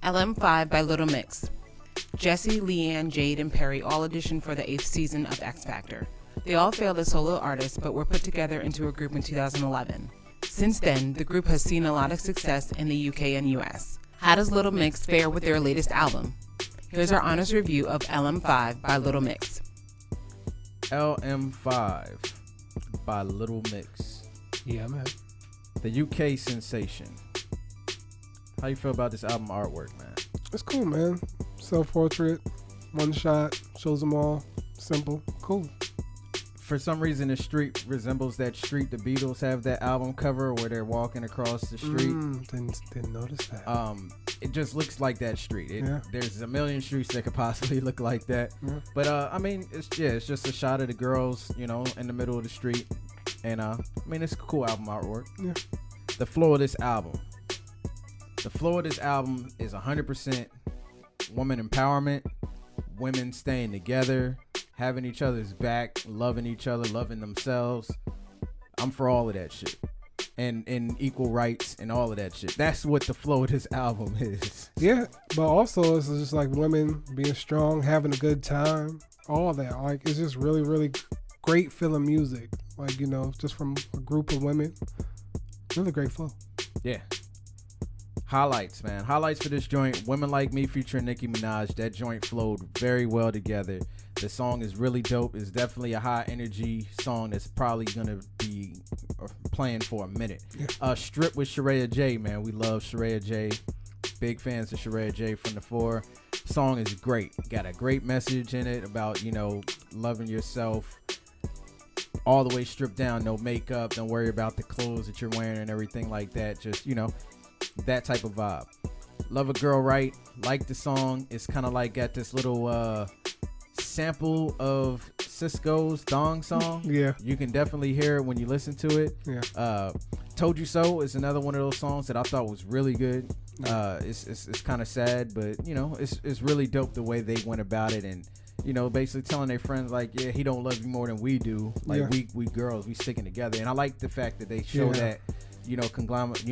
LM5 by Little Mix. Jesy, Leigh-Anne, Jade, and Perrie all auditioned for the 8th season of X Factor. They all failed as solo artists but were put together into a group in 2011. Since then, the group has seen a lot of success in the UK and US. How does Little Mix fare with their latest album? Here's our honest review of LM5 by Little Mix. LM5 by Little Mix. Yeah, man. The UK sensation. How you feel about this album artwork, man? It's cool, man. Self-portrait, one shot, shows them all. Simple, cool. For some reason, the street resembles that street the Beatles have that album cover where they're walking across the street. Didn't notice that. It just looks like that street. Yeah. There's a million streets that could possibly look like that. Yeah. But I mean, it's just a shot of the girls, in the middle of the street, and I mean, it's a cool album artwork. Yeah. The flow of this album. The flow of this album is 100% woman empowerment, women staying together, having each other's back, loving each other, loving themselves. I'm for all of that shit. And equal rights and all of that shit. That's what the flow of this album is. Yeah, but also it's just like women being strong, having a good time, all that. Like, it's just really, really great feeling music. Like, just from a group of women. Really great flow. Yeah. Highlights, man. Highlights for this joint. Women Like Me featuring Nicki Minaj. That joint flowed very well together. The song is really dope. It's definitely a high energy song that's probably going to be playing for a minute. Yeah. Strip with Sheraya J, man. We love Sheraya J. Big fans of Sheraya J from the 4. Song is great. Got a great message in it about, loving yourself. All the way stripped down. No makeup. Don't worry about the clothes that you're wearing and everything like that. Just, that type of vibe. Love a Girl Right. Like the song. It's kind of like got this little sample of Cisco's Dong song. Yeah. You can definitely hear it when you listen to it. Yeah. Told You So is another one of those songs that I thought was really good. It's kind of sad, but it's really dope the way they went about it, and basically telling their friends like, yeah, he don't love you more than we do. Like, we girls, we sticking together. And I like the fact that they show that, conglomerate,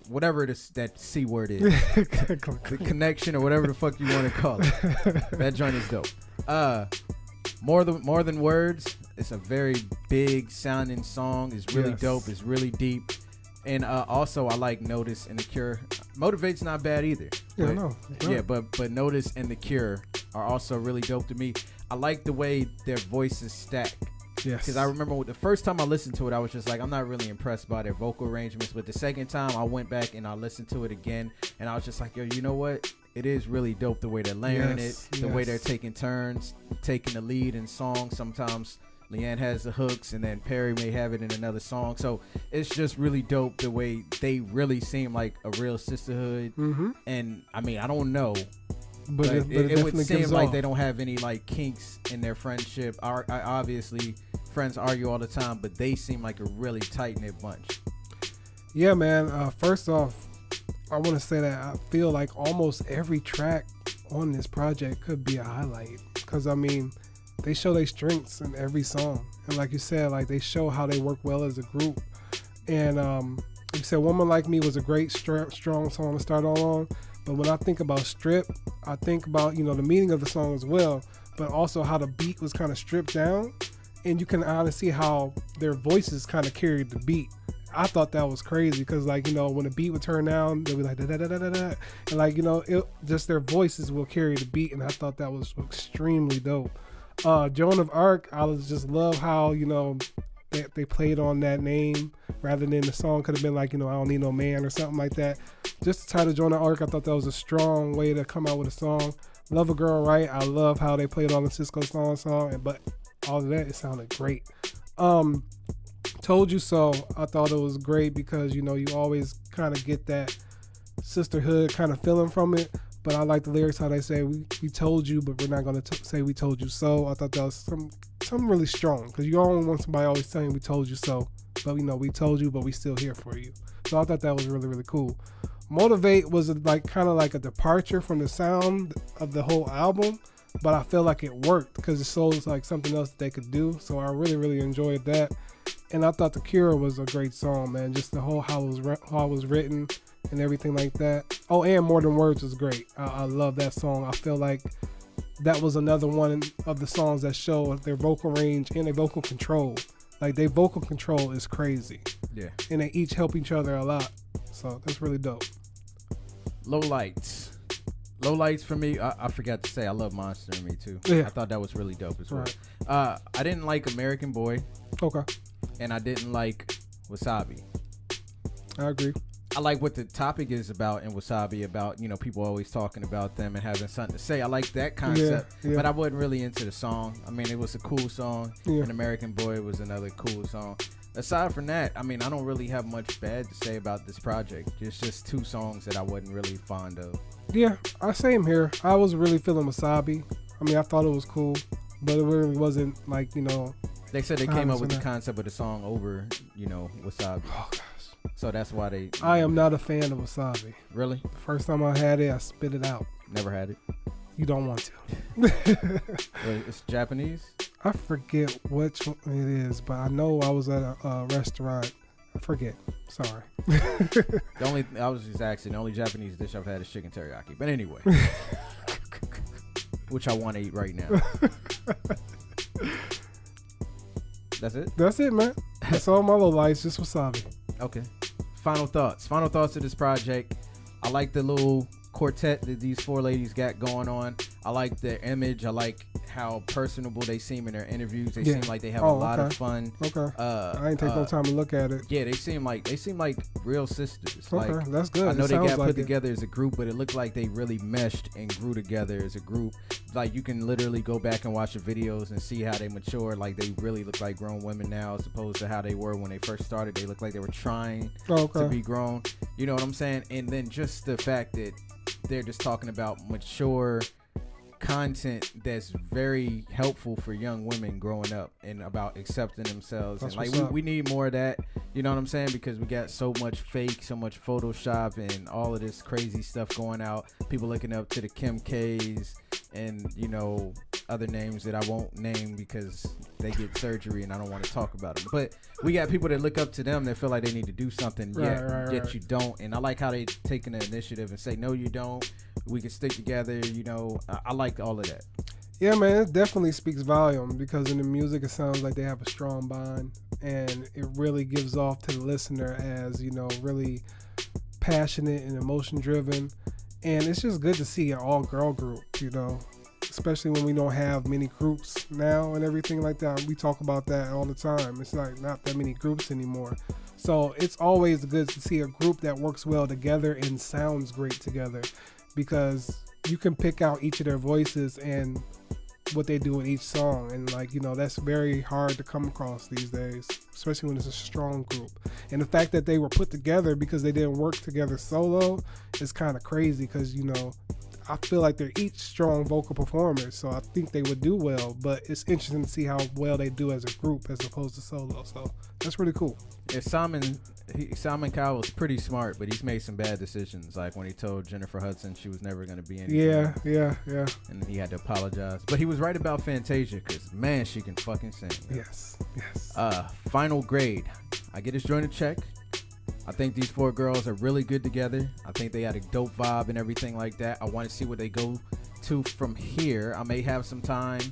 whatever that C word is, the connection or whatever the fuck you want to call it. That joint is dope. More than words. It's a very big sounding song. It's really dope. It's really deep. And also I like Notice and The Cure. Motivate's not bad either. Yeah, no. Yeah, but Notice and The Cure are also really dope to me. I like the way their voices stack. Yes. Because I remember the first time I listened to it, I was just like, I'm not really impressed by their vocal arrangements. But the second time I went back and I listened to it again, and I was just like, yo, you know what? It is really dope the way they're layering it, the way they're taking turns, taking the lead in songs. Sometimes Leigh-Anne has the hooks, and then Perrie may have it in another song. So it's just really dope the way they really seem like a real sisterhood. Mm-hmm. And I mean, I don't know. But it would seem like off. they don't have any like kinks in their friendship. Obviously, friends argue all the time, but they seem like a really tight-knit bunch. Yeah, man. First off, I want to say that I feel like almost every track on this project could be a highlight. Because, I mean, they show their strengths in every song. And like you said, like they show how they work well as a group. And like you said, Woman Like Me was a great, strong song to start all on. But when I think about Strip, I think about, the meaning of the song as well, but also how the beat was kind of stripped down. And you can honestly see how their voices kind of carried the beat. I thought that was crazy because, like, when the beat would turn down, they'd be like, da da da da da da. And, like, just their voices will carry the beat. And I thought that was extremely dope. Joan of Arc, I just love how, they played on that name rather than the song could have been like, I don't need no man or something like that. Just the title Joan of Arc, I thought that was a strong way to come out with a song. Love a Girl Right, I love how they played on the Cisco song, but all of that, it sounded great. Told You So, I thought it was great because, you always kind of get that sisterhood kind of feeling from it. But I like the lyrics, how they say, we told you, but we're not going to say we told you so. I thought that was something really strong because you don't want somebody always telling we told you so. But, we told you, but we still here for you. So I thought that was really, really cool. Motivate was kind of like a departure from the sound of the whole album. But I feel like it worked because it shows like something else that they could do. So I really, really enjoyed that. And I thought The Cure was a great song, man. Just the whole how it was written. and everything like that. Oh, and More Than Words was great. I love that song. I feel like that was another one of the songs that show their vocal range and their vocal control. Like, their vocal control is crazy. Yeah. And they each help each other a lot. So that's really dope. Low lights. Low lights for me, I forgot to say, I love Monster in Me too. Yeah. I thought that was really dope as well. Right. I didn't like American Boy. Okay. And I didn't like Wasabi. I agree. I like what the topic is about in Wasabi, about, you know, people always talking about them and having something to say. I like that concept, Yeah. but I wasn't really into the song. I mean, it was a cool song, and American Boy was another cool song. Aside from that, I mean, I don't really have much bad to say about this project. It's just 2 songs that I wasn't really fond of. Yeah, same here. I was really feeling Wasabi. I mean, I thought it was cool, but it really wasn't like, you know. They said they came up with the concept of the song over, you know, Wasabi. Oh, gosh. So that's why they... I am not a fan of Wasabi. Really? The first time I had it, I spit it out. Never had it. You don't want to. It's Japanese? I forget which one it is, but I know I was at a restaurant. I forget. Sorry. I was just asking, the only Japanese dish I've had is chicken teriyaki. But anyway. Which I want to eat right now. That's it? That's it, man. That's all my little lights, just Wasabi. Okay. Final thoughts of this project. I like the little quartet that these 4 ladies got going on. I like their image. I like how personable they seem in their interviews. They seem like they have a lot of fun. Okay. I ain't take no time to look at it. Yeah, they seem like real sisters. Okay, like, that's good. I know they got like put together as a group, but it looked like they really meshed and grew together as a group. Like, you can literally go back and watch the videos and see how they matured. Like, they really look like grown women now, as opposed to how they were when they first started. They look like they were trying to be grown. You know what I'm saying? And then just the fact that they're just talking about mature content that's very helpful for young women growing up and about accepting themselves. That's and like we need more of that, you know what I'm saying? Because we got so much fake, so much Photoshop and all of this crazy stuff going out. People looking up to the Kim K's and, you know, other names that I won't name because they get surgery and I don't want to talk about them. But we got people that look up to them that feel like they need to do something, yet you don't. And I like how they taking the initiative and say, no, you don't. We can stick together, you know. I like all of that. Yeah, man, it definitely speaks volume because in the music it sounds like they have a strong bond and it really gives off to the listener as, you know, really passionate and emotion driven. And it's just good to see an all-girl group, you know, especially when we don't have many groups now and everything like that. We talk about that all the time. It's like not that many groups anymore. So it's always good to see a group that works well together and sounds great together, because you can pick out each of their voices and what they do in each song. And like, you know, that's very hard to come across these days, especially when it's a strong group. And the fact that they were put together because they didn't work together solo is kind of crazy, because, you know, I feel like they're each strong vocal performers, so I think they would do well, but it's interesting to see how well they do as a group as opposed to solo. So that's really cool. Yeah, Simon Cowell is pretty smart, but he's made some bad decisions, like when he told Jennifer Hudson she was never going to be anything. Yeah. And he had to apologize. But he was right about Fantasia, because, man, she can fucking sing. Yes. Final grade. I get this joint a check. I think these 4 girls are really good together. I think they had a dope vibe and everything like that. I want to see what they go to from here. I may have some time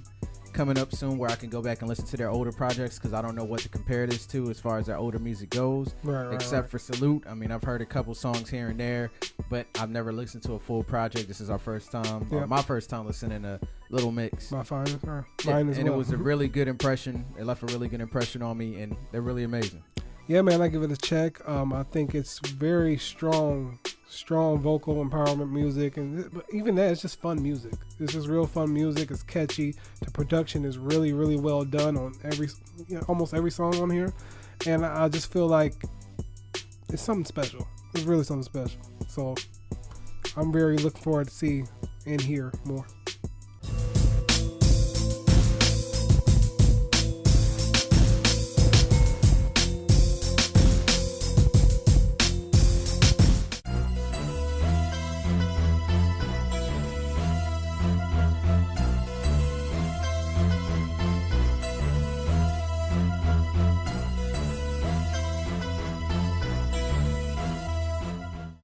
coming up soon where I can go back and listen to their older projects, because I don't know what to compare this to as far as their older music goes, except for Salute. I mean, I've heard a couple songs here and there, but I've never listened to a full project. This is our first time, or my first time listening to Little Mix. Mine as and well. It was a really good impression. It left a really good impression on me, and they're really amazing. Yeah, man, I give it a check. I think it's very strong vocal empowerment music, but even that, it's just fun music. It's just real fun music. It's catchy. The production is really, really well done on almost every song on here, and I just feel like it's something special. It's really something special. So I'm very looking forward to see and hear more.